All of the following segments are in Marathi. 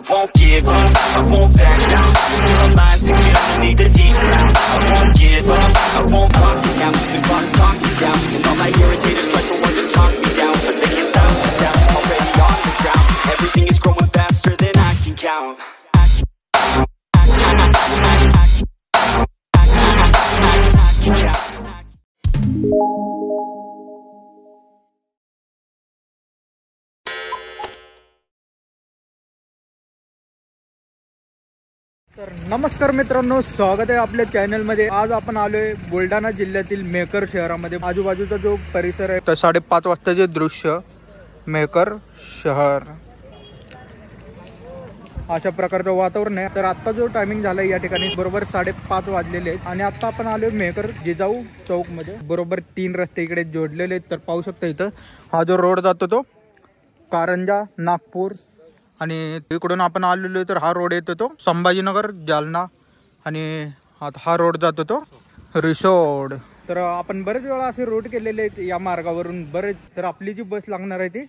won't give up, I won't back down. Till I'm lying 6 feet underneath the deep ground. I won't give up, I won't pop me down. The clock's talk me down, and all I hear is haters try so hard to talk me down, but they can't stop the sound. Already on the ground, everything is growing faster than I can count. तर नमस्कार मित्रांनो, स्वागत आहे आपल्या चॅनलमध्ये। आज आपण आलोय बुलढाणा जिल्ह्यातील मेहकर शहरामध्ये। आजूबाजूचा जो परिसर आहे, तर 5:30 वाजताचे दृश्य मेहकर शहर, अशा प्रकारचं वातावरण आहे। तर आता जो टायमिंग झालाय या ठिकाणी बरोबर 5:30 वाजलेले आहेत आणि आता आपण आलोय मेहकर जिजाऊ चौक मध्ये। बरोबर 3 रस्ते इकडे जोडलेले आहेत। तर पाहू शकता इथं हा जो रोड जातो तो कारंजा नागपूर, आणि इकडून आपण आलेलो तर हा रोड येतो तो संभाजीनगर जालना, आणि आता हा रोड जातो तो रिसोड। तर आपण बरेच वेळा असे रूट केलेले आहेत या मार्गावरून बरेच। तर आपली जी बस लागणार आहे ती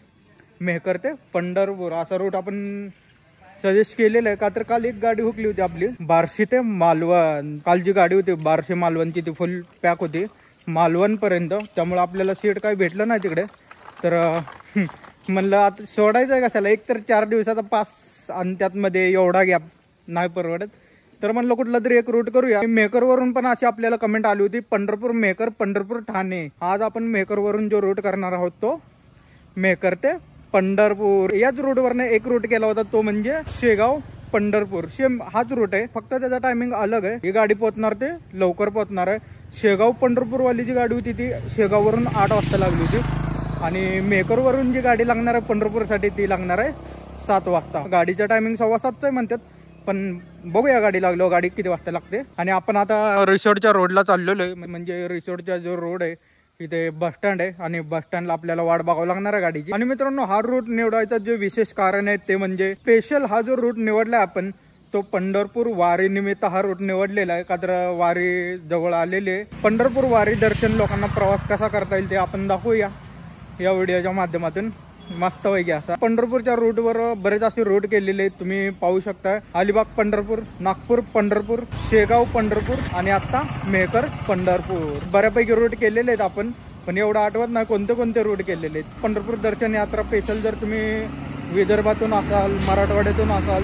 मेहकर ते पंढरपूर असा रूट आपण सजेस्ट केलेलं आहे। का तर काल एक गाडी हुकली होती आपली बार्शी ते मालवण। काल जी गाडी होती बार्शी मालवणची ती फुल पॅक होती मालवण पर्यंत, त्यामुळे आपल्याला सीट काही भेटलं नाही तिकडे। तर म्हणलं आता सोडायचं आहे कशाला, एक तर 4 दिवसाचा पास आणि त्यातमध्ये एवढा गॅप नाही परवडत। तर म्हणलं कुठला तरी एक रूट करूया। मेहकरवरून पण अशी आपल्याला कमेंट आली होती पंढरपूर मेहकर पंढरपूर ठाणे। आज आपण मेहकरवरून जो रूट करणार आहोत तो मेहकर ते पंढरपूर। याच रूटवरनं एक रूट केला होता तो म्हणजे शेगाव पंढरपूर। सेम हाच रूट आहे, फक्त त्याचा टायमिंग अलग आहे। ही गाडी पोहोचणार ते लवकर पोहोचणार आहे। शेगाव पंढरपूरवाली जी गाडी होती ती शेगाववरून 8 वाजता लागली होती, आणि मेहकरवरून जी गाडी लागणार आहे पंढरपूरसाठी ती लागणार आहे 7 वाजता। गाडीचा टायमिंग 7:15 आहे म्हणतात, पण बघूया गाडी लागलो गाडी किती वाजता लागते। आणि आपण आता रिसोडच्या रोडला चाललेलो आहे, म्हणजे रिसोडचा जो रोड आहे इथे बस स्टँड आहे, आणि बस स्टँडला आपल्याला वाट बघावं लागणार आहे गाडीची। आणि मित्रांनो, हा रूट निवडायचं जे विशेष कारण आहे ते म्हणजे स्पेशल हा जो रूट निवडला आपण तो पंढरपूर वारी निमित्त हा रूट निवडलेला आहे। का तर वारी जवळ आलेली आहे। पंढरपूर वारी दर्शन लोकांना प्रवास कसा करता येईल ते आपण दाखवूया या व्हिडिओच्या माध्यमातून। मस्त वैगे असा पंढरपूरच्या रूटवर बरेच असे रूट केलेले आहेत, तुम्ही पाहू शकता। अलिबाग पंढरपूर, नागपूर पंढरपूर, शेगाव पंढरपूर, आणि आता मेहकर पंढरपूर। बऱ्यापैकी रूट केलेले आहेत आपण, पण एवढं आठवत नाही कोणते कोणते रूट केलेले आहेत। पंढरपूर दर्शन यात्रा स्पेशल जर तुम्ही विदर्भातून असाल, मराठवाड्यातून असाल,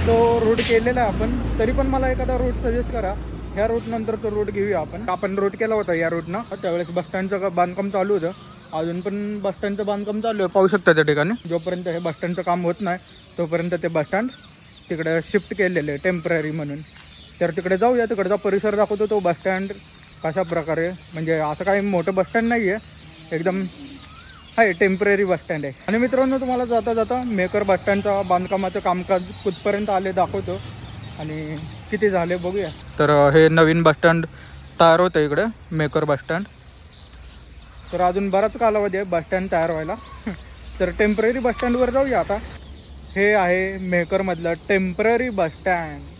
तो रूट केलेला आहे आपण। तरी पण मला एखादा रूट सजेस्ट करा, ह्या रूट नंतर तो रूट घेऊया आपण रूट केला होता या रूटनं। त्यावेळेस बस स्टँडचं बांधकाम चालू होतं, अजून पण बस स्टँडचं बांधकाम चालू आहे, पाहू शकता त्या ठिकाणी। जोपर्यंत हे बस स्टँडचं काम होत नाही तोपर्यंत ते बस स्टँड तिकडे शिफ्ट केलेलं आहे टेम्पररी म्हणून। तर तिकडे जाऊया, तिकडचा परिसर दाखवतो तो बस स्टँड कशा प्रकारे, म्हणजे असं काही मोठं बस स्टँड नाही आहे, एकदम आहे टेम्पररी बस स्टँड आहे। आणि मित्रांनो, तुम्हाला जाता जाता मेहकर बस स्टँडचा बांधकामाचं कामकाज कुठपर्यंत आले दाखवतो आणि किती झाले बघूया। तर हे नवीन बस स्टँड तयार होतं इकडे मेहकर बस स्टँड। तर अजून बराच कालावधी आहे बस स्टँड तयार व्हायला। तर टेम्पररी बस स्टँडवर जाऊया आता। हे आहे मेहकरमधलं टेम्पररी बस स्टँड।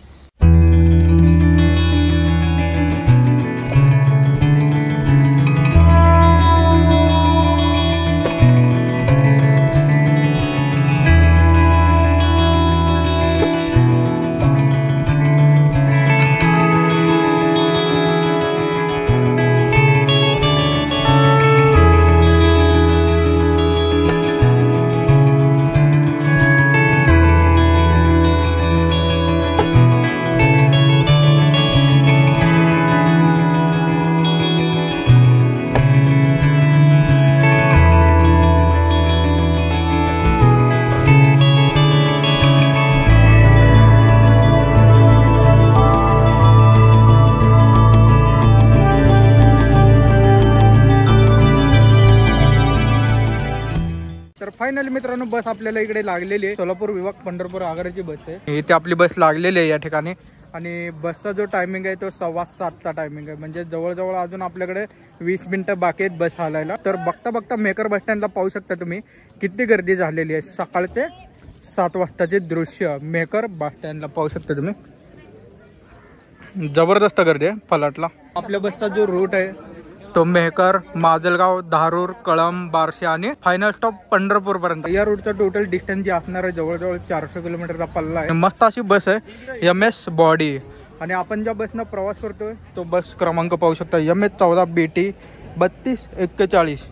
फायनली मित्रांनो, बस आपल्याला इकडे लागलेली आहे। सोलापूर विभाग पंढरपूर आगाराची बस आहे, इथे आपली बस लागलेली आहे या ठिकाणी। आणि बसचा जो टायमिंग आहे तो 7:15चा टायमिंग आहे, म्हणजे जवळजवळ अजून आपल्याकडे 20 मिनिटं बाकी आहेत बस हालायला। तर बघता बघता मेहकर बस स्टँडला पाहू शकता तुम्ही किती गर्दी झालेली आहे। सकाळचे 7 वाजताचे दृश्य मेहकर बस स्टँडला पाहू शकता तुम्ही, जबरदस्त गर्दी आहे फलाटला। आपल्या बसचा जो रूट आहे तो मेहकर, माजलगाव, धारूर, कळंब, बार्शी आणि फायनल स्टॉप पंढरपूर पर्यंत. या रूटचा टोटल डिस्टन्स जे असणार आहे जवळजवळ 400 किलोमीटरचा पल्ला आहे. मस्त अशी बस आहे MS बॉडी. आणि आपण ज्या बसनं प्रवास करतोय तो बस क्रमांक पाहू शकता MS 14 BT 3241.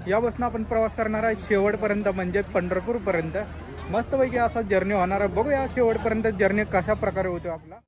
या बसनं आपण प्रवास करणार आहे शेवटपर्यंत म्हणजे पंढरपूरपर्यंत. मस्तपैकी असा जर्नी होणार आहे. बघूया शेवटपर्यंत जर्नी कशा प्रकारे होतो आपला.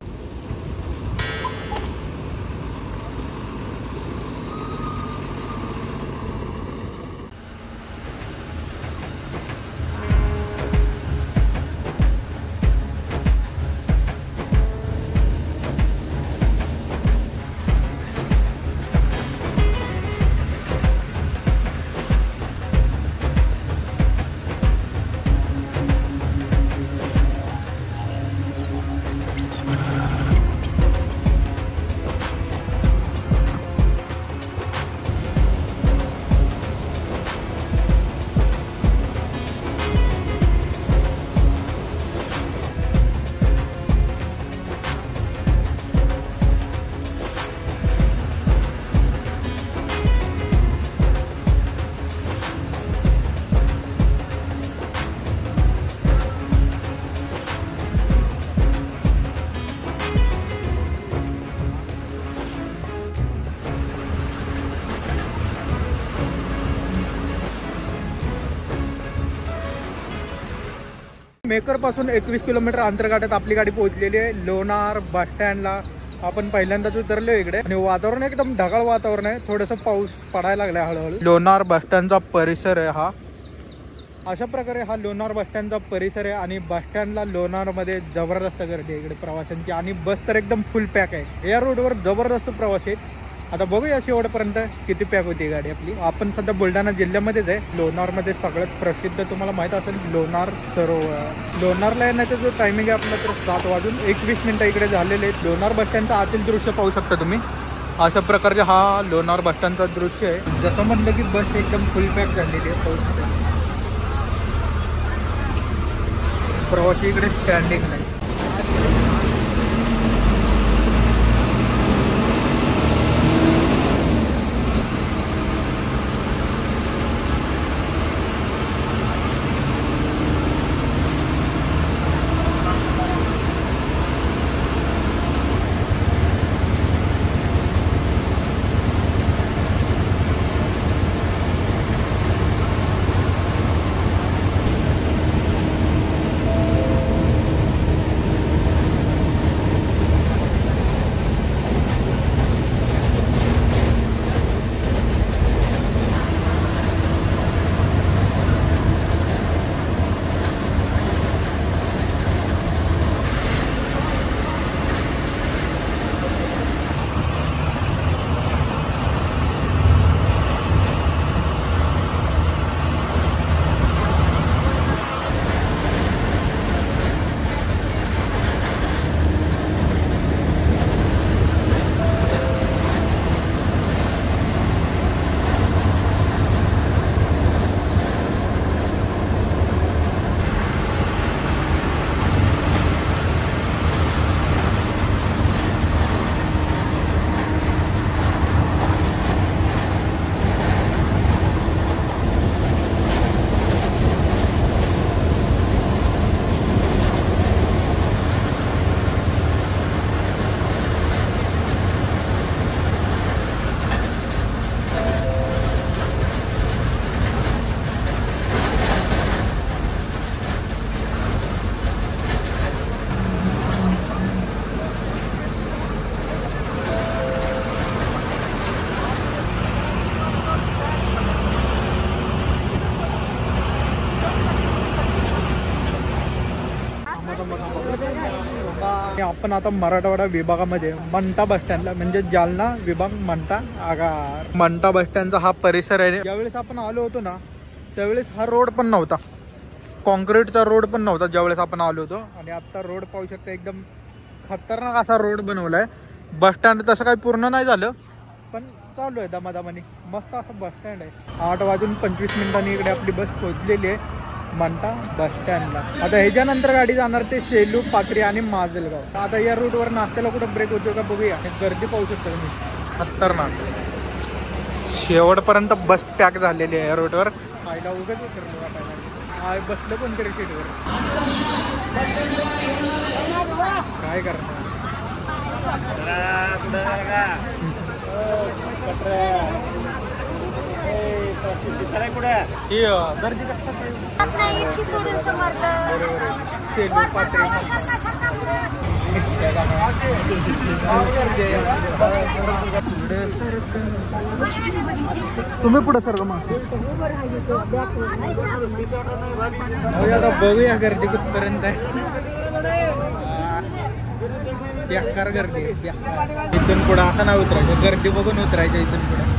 मेकर पासून 21 किलोमीटर अंतर्गाठात आपली गाडी पोहोचलेली आहे लोणार बस स्टँडला. आपण पहिल्यांदाच उतरलो इकडे आणि वातावरण एकदम ढगाळ वातावरण आहे. थोडंसं पाऊस पडायला लागलाय हळूहळू. लोणार बस स्टँडचा परिसर आहे हा. अशा प्रकारे हा लोणार बस स्टँडचा परिसर आहे आणि बस स्टँडला लोणारमध्ये जबरदस्त गर्दी आहे इकडे प्रवाशांची. आणि बस तर एकदम फुल पॅक आहे. या रोडवर जबरदस्त प्रवास आहेत. आता बघूया शेवटपर्यंत किती पॅक होती गाडी आपली. आपण सध्या बुलढाणा जिल्ह्यामध्येच आहे. लोणारमध्ये सगळ्यात प्रसिद्ध तुम्हाला माहीत असेल लोणार सरोवर. लोणारला येण्याचा जो टायमिंग आहे आपला तर 7:21 इकडे झालेले आहेत. लोणार बस स्टँडचं आतील दृश्य पाहू शकता तुम्ही. अशा प्रकारचे हा लोणार बस स्टँडचा दृश्य आहे. जसं म्हटलं की बस एकदम फुल पॅक झालेली आहे. पाहू शकता प्रवासी इकडे स्टँडिंग नाही. आपण आता मराठवाडा विभागामध्ये मंठा बस स्टँडला म्हणजे जालना विभाग मंठा आगार. मंठा बस स्टँडचा हा परिसर आहे. ज्यावेळेस आपण आलो होतो ना त्यावेळेस हा रोड पण नव्हता. कॉन्क्रीटचा रोड पण नव्हता ज्यावेळेस आपण आलो होतो. आणि आता रोड पाहू शकता एकदम खतरनाक असा रोड बनवलाय. बस स्टँड तसं काही पूर्ण नाही झालं पण चालू आहे दमादमानी. मस्त असं बस स्टँड आहे. 8:25 इकडे आपली बस पोहोचलेली आहे मंठा बस स्टँडला. आता ह्याच्यानंतर गाडी जाणार ते सेलू, पाथरी आणि माजलगाव. आता या रूटवर नाश्त्याला कुठं ब्रेक होतो का बघूया. गर्दी पाहू शकता तुम्ही खतरनाक. शेवटपर्यंत बस पॅक झालेली आहे या रोडवर. आईला उगाच उतरलो वाटायला. बसलं कोणतरी सीटवर. काय करणार. गर्दी कसं तुम्ही पुढे सर का मग आता बघूया गर्दी कुठपर्यंत आहे. बेकार गर्दी इथून पुढे आता नाही उतरायचं. गर्दी बघून उतरायचं इथून पुढे.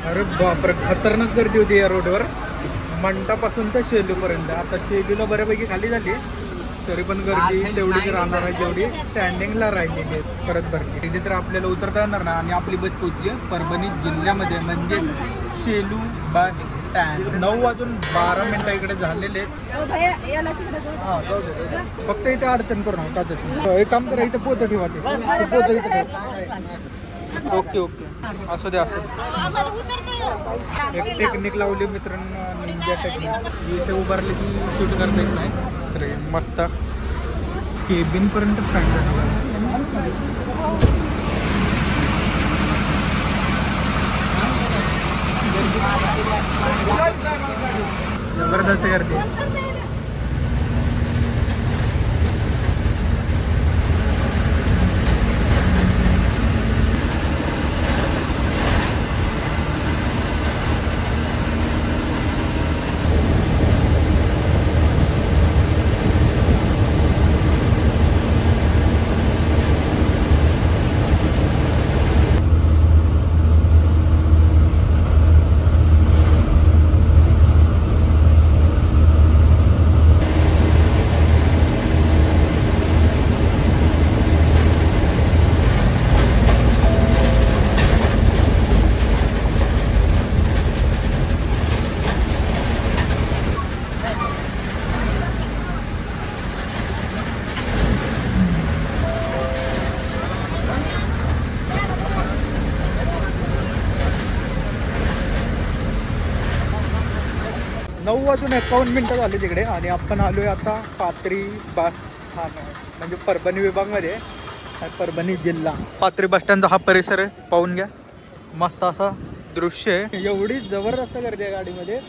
अरे बापरे खतरनाक गर्दी होती या रोडवर. मंटापासून तर शेलूपर्यंत. आता शेलूला बऱ्यापैकी खाली झाली तरी पण गर्दी तेवढीच राहणार आहे जेवढी स्टँडिंगला राहिलेली आहे. परत भरली तिथे तर आपल्याला उतरता येणार ना. आणि आपली बस पोहोचली परभणी जिल्ह्यामध्ये म्हणजे शेलू बस स्टँड. 9:12 इकडे झालेले फक्त इथे अडचण करू नका. एक काम करा इथं पोतं ठेवा. ते पोतं इथे. ओके ओके असू दे असू दे. एक टेक्निक लावली मित्रांनो. Ninja technique. इथे उभारले की शूट करता येत नाही. तर मस्त केबिन पर्यंत फ्रंट जबरदस्त करते. वाजून 51 मिनिटं झाली तिकडे. आणि आपण आलोय आता पाथरी बस स्थानक म्हणजे परभणी विभागमध्ये परभणी जिल्हा. पाथरी बस स्टँडचा हा परिसर आहे. पाहून घ्या. मस्त असा दृश्य आहे. एवढी जबरदस्त गर्दी आहे गाडीमध्ये.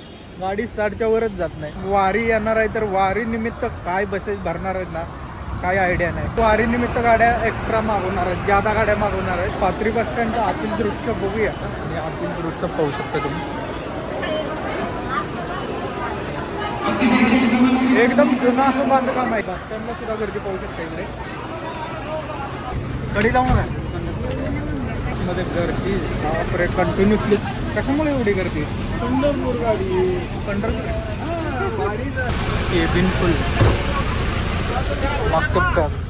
गाडी 60च्या वरच जात नाही. वारी येणार आहे तर वारी निमित्त काय बसेस भरणार आहेत ना काय आयडिया नाही. वारी निमित्त गाड्या एक्स्ट्रा मागवणार आहेत. ज्यादा गाड्या मागवणार आहेत. पाथरी बस स्टँडचं आतील दृश्य बघूया. आणि आतील दृश्य पाहू शकता तुम्ही. एकदम जुना असं बांधकाम आहे. बस स्टँडला सुद्धा गर्दी पाहू शकता इकडे. कधी लावून आहे मध्ये गर्दी बापरे कंटिन्युअसली. कशामुळे एवढी गर्दी? पंढरपूर गाडी. पंढरपूर केबिन फुल मागतो टॉप.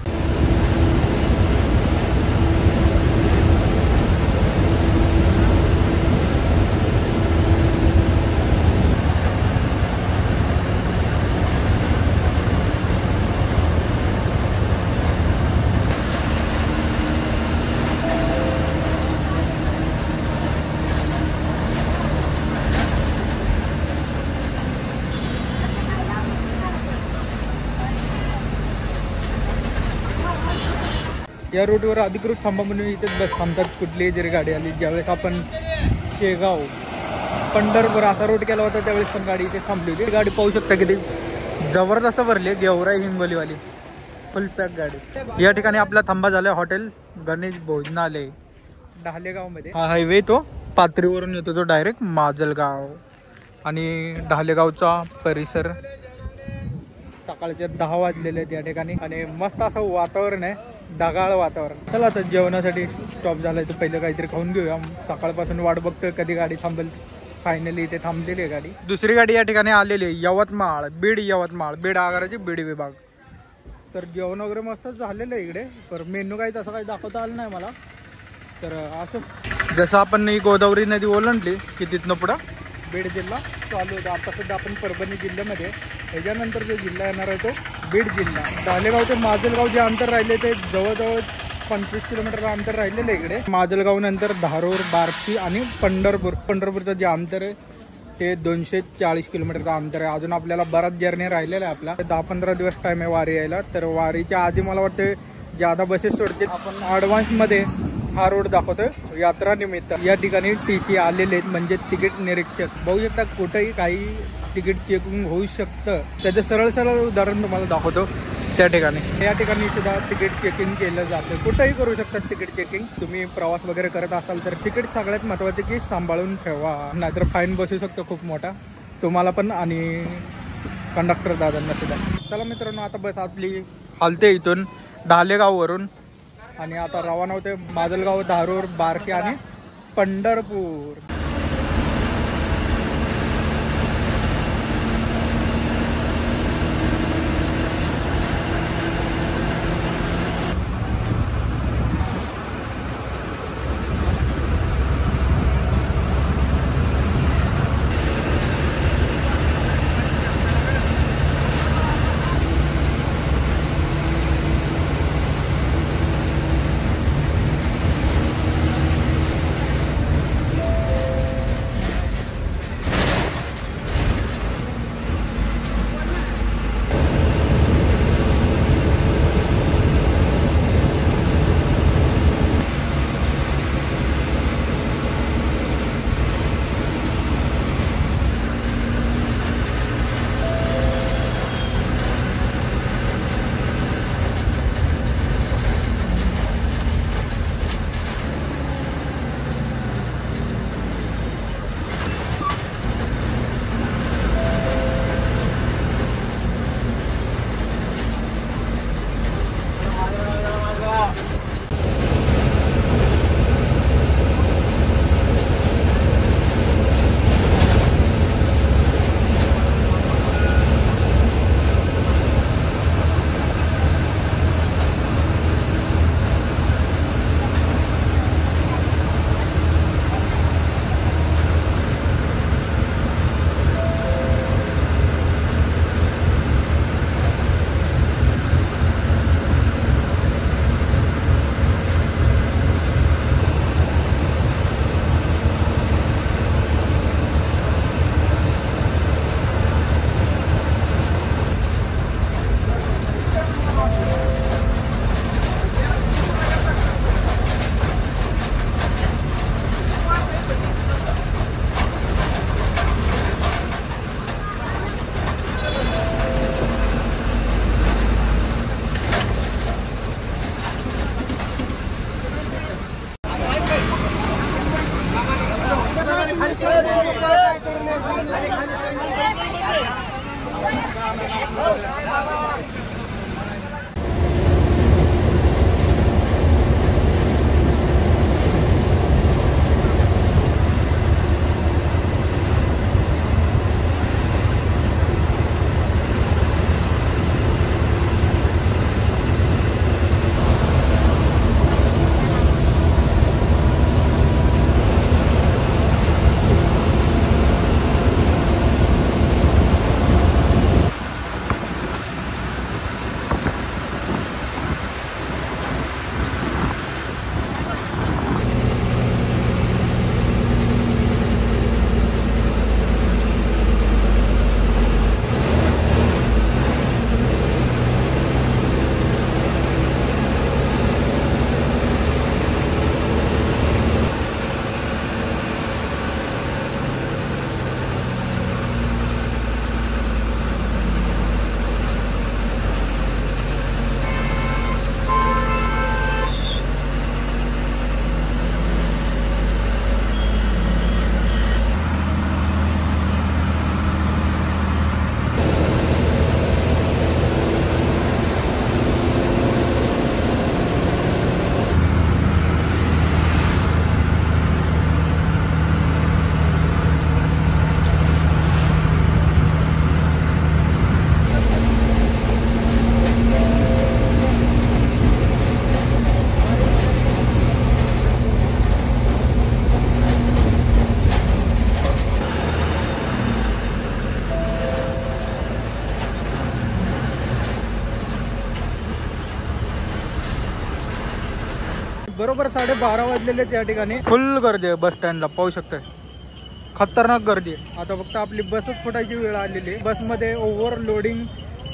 या रूटवर अधिकृत थांबा म्हणून इथेच बस थांबतात कुठलीही जरी गाडी आली. ज्यावेळेस आपण शेगाव पंढरपूर असा रूट केला होता त्यावेळेस पण गाडी इथे थांबली होती. गाडी पाहू शकता किती जबरदस्त भरली. गेवराई हिंगोलीवाली फुल पॅक गाडी. या ठिकाणी आपला थांबा झाला हॉटेल गणेश भोजनालय ढालेगावमध्ये. हा हायवे तो पाथरीवरून येतो तो डायरेक्ट माजलगाव. आणि ढालेगावचा परिसर सकाळचे 10 वाजलेले आहेत या ठिकाणी. आणि मस्त असं वातावरण आहे, ढगाळ वातावरण. चला आता जेवणासाठी स्टॉप झालाय तर पहिलं काहीतरी खाऊन घेऊया. सकाळपासून वाट बघतोय कधी गाडी थांबेल. फायनली इथे थांबलेली आहे गाडी. दुसरी गाडी या ठिकाणी आलेली आहे यवतमाळ बीड आगाराची बीड विभाग. तर जेवण वगैरे मस्त झालेलं आहे इकडे. तर मेन्यू काही तसं काही दाखवता आलं नाही मला. तर असं जसं आपण ही गोदावरी नदी ओलांडली की तिथनं पुढं बीड जिल्हा चालू होता. आता सुद्धा आपण परभणी जिल्ह्यामध्ये. ह्याच्यानंतर जो जिल्हा येणार आहे तो बीड जिल्हा. ढालेगाव ते माजलगाव जे अंतर राहिले ते जवळजवळ 25 किलोमीटर अंतर राहिलेलं आहे इकडे. माजलगाव नंतर धारूर, बार्शी आणि पंढरपूरचं जे अंतर आहे ते 240 किलोमीटरचं अंतर आहे. अजून आपल्याला बराच जर्नी राहिलेला आहे आपला. 10-15 दिवस टाइम आहे वारी यायला. तर वारीच्या आधी मला वाटतं ज्यादा बसेस सोडतील. आपण ॲडव्हान्समध्ये हा रोड दाखवतोय यात्रा निमित्त. या ठिकाणी TC आलेले आहेत म्हणजे तिकीट निरीक्षक. बघू शकता कुठेही काही तिकीट चेकिंग होऊ शकतं. त्याचं सरळ उदाहरण तुम्हाला दाखवतो. त्या ठिकाणी या ठिकाणी सुद्धा तिकीट चेकिंग केलं जातं. कुठेही करू शकतात तिकीट चेकिंग. तुम्ही प्रवास वगैरे करत असाल तर तिकीट सगळ्यात महत्त्वाचे की सांभाळून ठेवा, नाहीतर फाईन बसू शकतो खूप मोठा तुम्हाला पण आणि कंडक्टर दादांना सुद्धा. चला मित्रांनो आता बस आपली हलते इथून ढालेगाववरून. आणि आता रवाना होते माजलगाव, धारूर, बार्शी आणि पंढरपूर. बरोबर 12:30 वाजलेले त्या ठिकाणी फुल गर्दी आहे बस स्टँडला, पाहू शकताय. खतरनाक गर्दी आहे. आता फक्त आपली बसच फुटायची वेळ आलेली आहे. बसमध्ये ओव्हरलोडिंग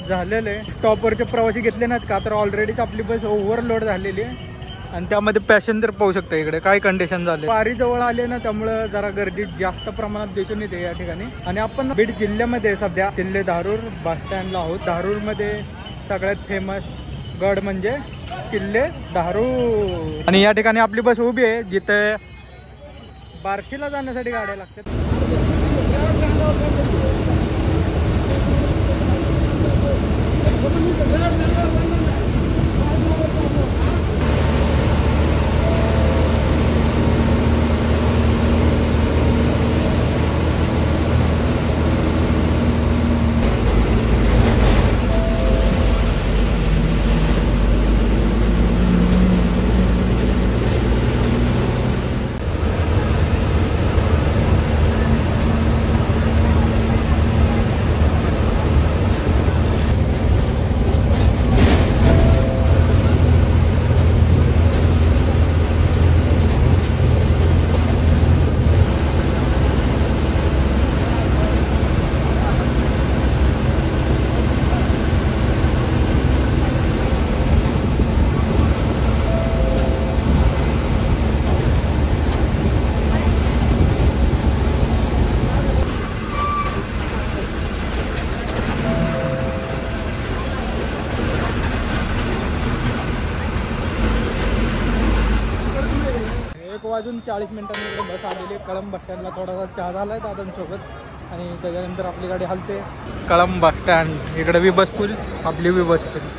झालेलं आहे. स्टॉपवरचे प्रवासी घेतले नाहीत का, तर ऑलरेडीच आपली बस ओव्हरलोड झालेली आहे. आणि त्यामध्ये पॅसेंजर पाहू शकता इकडे काय कंडिशन झाले. वारी जवळ आले ना, त्यामुळे जरा गर्दी जास्त प्रमाणात दिसून येते या ठिकाणी. आणि आपण बीड जिल्ह्यामध्ये सध्या किल्ले धारूर बस स्टँडला आहोत. धारूरमध्ये सगळ्यात फेमस गड म्हणजे किल्ले धारूर. आणि या ठिकाणी आपली बस उभी आहे, जिथे बार्शीला जाण्यासाठी गाड्या लागतात. वाजून 40 मिनिटांनी इकडे बस आलेली आहे. कळंब बस स्टँडला थोडासा चहा झाला आहे दादांसोबत आणि त्याच्यानंतर आपली गाडी हलते. कळंब बस स्टँड इकडे बी बस फुल, आपली बी बस फुल.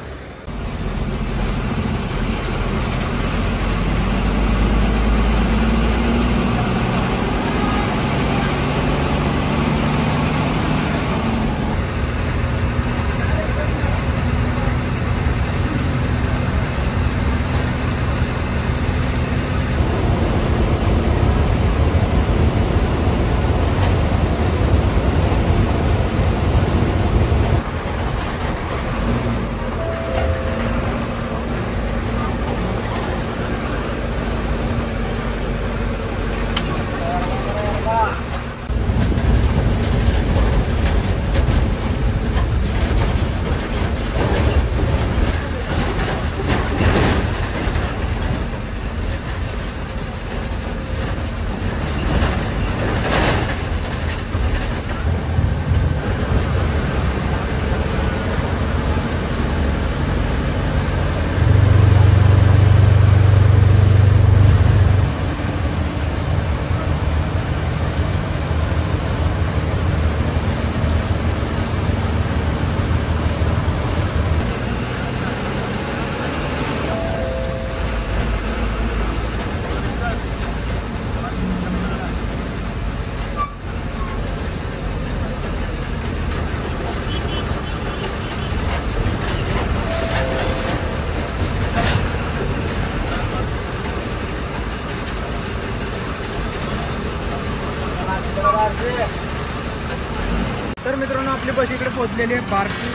पोहोचलेली आहे बार्शी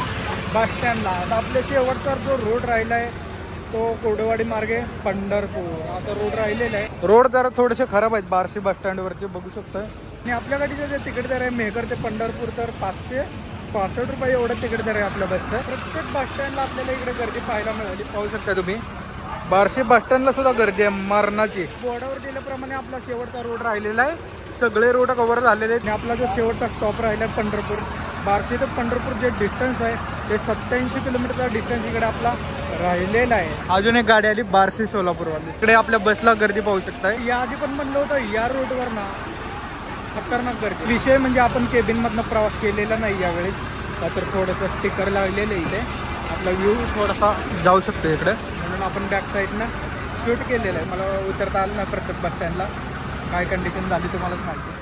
बस स्टँडला. आता आपल्या शेवटचा जो रोड राहिला आहे तो कोरडेवाडी मार्गे पंढरपूर. आता रोड राहिलेला आहे. रोड जरा थोडेसे खराब आहेत बार्शी बस स्टँडवरचे बघू शकतोय. आणि आपल्या गाडीचं जे तिकीट दर आहे मेहकर ते पंढरपूर तर 565 रुपये एवढं तिकीट दर आहे आपल्या बसचं. प्रत्येक बस स्टँडला आपल्याला इकडे गर्दी पाहायला मिळाली. पाहू शकता तुम्ही बार्शी बस स्टँडला सुद्धा गर्दी आहे मरणाची. बोर्डावर दिल्याप्रमाणे आपला शेवटचा रोड राहिलेला आहे. सगळे रोड कव्हर झालेले आहेत. आणि आपला जो शेवटचा स्टॉप राहिला आहे पंढरपूर. बार्शी ते पंढरपूर जे डिस्टन्स आहे ते 87 किलोमीटरचा डिस्टन्स इकडे आपला राहिलेला आहे. अजून एक गाडी आली बार्शी सोलापूरवाली. इकडे आपल्या बसला गर्दी पाहू शकताय. याआधी पण म्हणलं होतं या रोडवर ना खतरनाक गर्दी. विषय म्हणजे आपण केबिनमधनं प्रवास केलेला नाही यावेळी. तर थोडंसं स्टिकर लागलेलं आहे इथे. आपला व्ह्यू थोडासा जाऊ शकतो इकडे म्हणून आपण बॅक साईडनं शूट केलेलं आहे. मला उतरता आलं नाही प्रत्येक बस स्टँडला. काय कंडिशन झाली तुम्हालाच माहिती.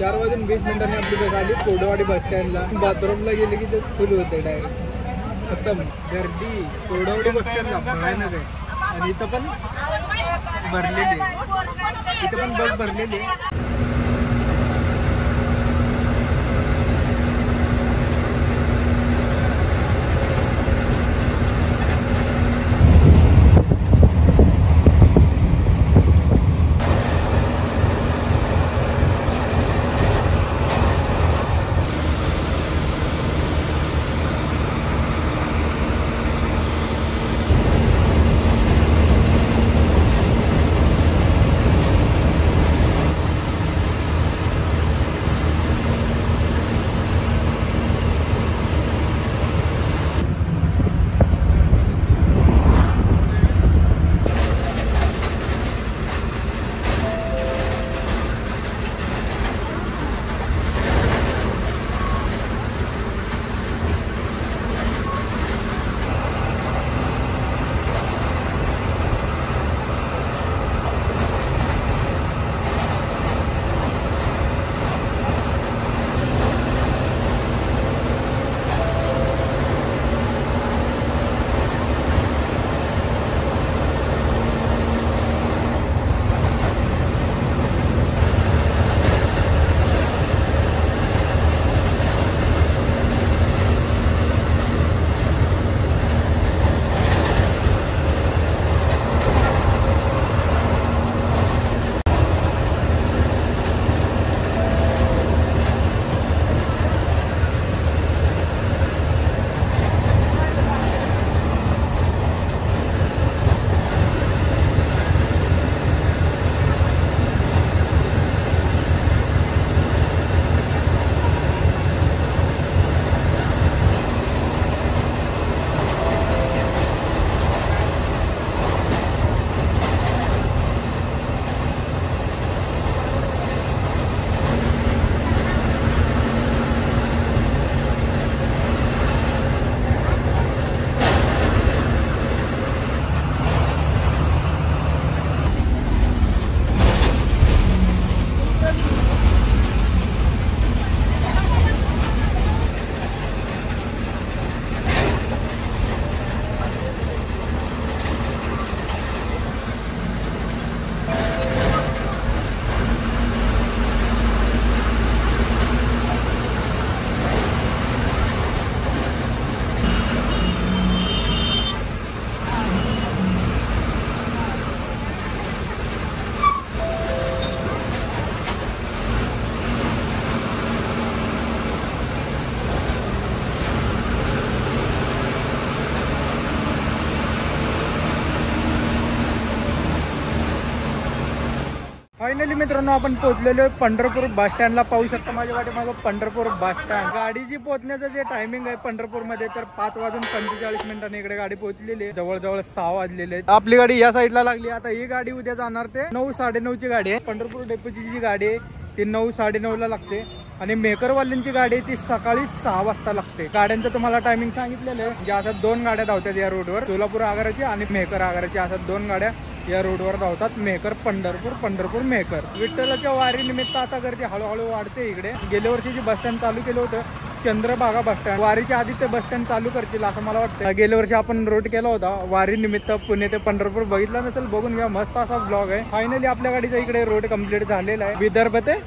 4:20 आपली बस आली कोरडेवाडी बस स्टँडला. बाथरूमला गेले की ते फुल होते डायरेक्ट खतम गर्दी. कोरडेवाडी बस स्टँडला भयानक आहे. आणि इथं पण भरलेली आहे. इथं पण बस भरलेली आहे. फायनली मित्रांनो आपण पोहोचलेलो आहे पंढरपूर बस स्टँडला. पाहू शकता माझ्या पाठीमागं पंढरपूर बस स्टँड. गाडीची पोहोचण्याचं जे टायमिंग आहे पंढरपूर मध्ये तर 5:45 इकडे गाडी पोहोचलेली आहे. जवळजवळ 6 वाजलेले आहेत. आपली गाडी या साईडला लागली. आता ही गाडी उद्या जाणार ते 9, 9:30ची गाडी आहे. पंढरपूर डेपोची जी गाडी आहे ती 9, 9:30ला लागते आणि मेकरवाल्यांची गाडी आहे ती सकाळी 6 वाजता लागते. गाड्यांचं तुम्हाला टायमिंग सांगितलेलं आहे. म्हणजे आता 2 गाड्या धावतात या रोडवर, सोलापूर आगाराची आणि मेकर आगाराची. अशा 2 गाड्या या रोडवर धावतात. Maker Pandharpur, Pandharpur maker. विठ्ठलाच्या वारी निमित्त आता गर्दी हळूहळू वाढते इकडे. गेल्या वर्षीची बस स्टँड चालू केलं होतं चंद्रभागा बस स्टँड. वारीच्या आधी ते बस स्टँड चालू करतील असं मला वाटतं. गेल्या वर्षी आपण रोड केला होता वारी निमित्त पुणे ते पंढरपूर. बघितला नसेल बघून घ्या, मस्त असा ब्लॉग आहे. फायनली आपल्या गाडीचा इकडे रोड कम्प्लीट झालेला आहे. विदर्भ ते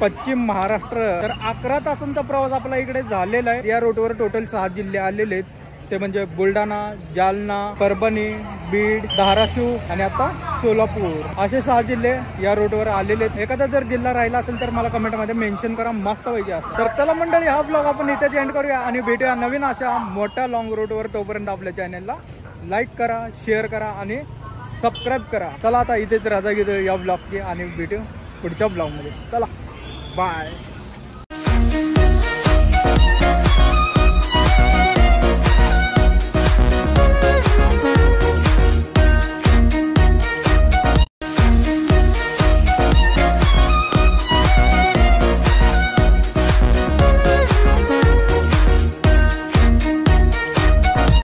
पश्चिम महाराष्ट्र. तर 11 तासांचा प्रवास आपला इकडे झालेला आहे. या रोडवर टोटल 6 जिल्हे आलेले आहेत. ते म्हणजे बुलढाणा, जालना, परभणी, बीड, धाराशिव आणि आता सोलापूर. असे 6 जिल्हे या रोडवर आलेले आहेत. एखादा जर जिल्हा राहिला असेल तर मला कमेंटमध्ये मेन्शन करा, मस्त पाहिजे. तर चला मंडळी, हा ब्लॉग आपण इथेच एंड करूया आणि भेटूया नवीन अशा मोठ्या लॉंग रोडवर. तोपर्यंत आपल्या चॅनलला लाईक करा, शेअर करा आणि सबस्क्राईब करा. चला आता इथेच रजा घेतो या ब्लॉगची आणि भेटू पुढच्या ब्लॉगमध्ये. चला बाय.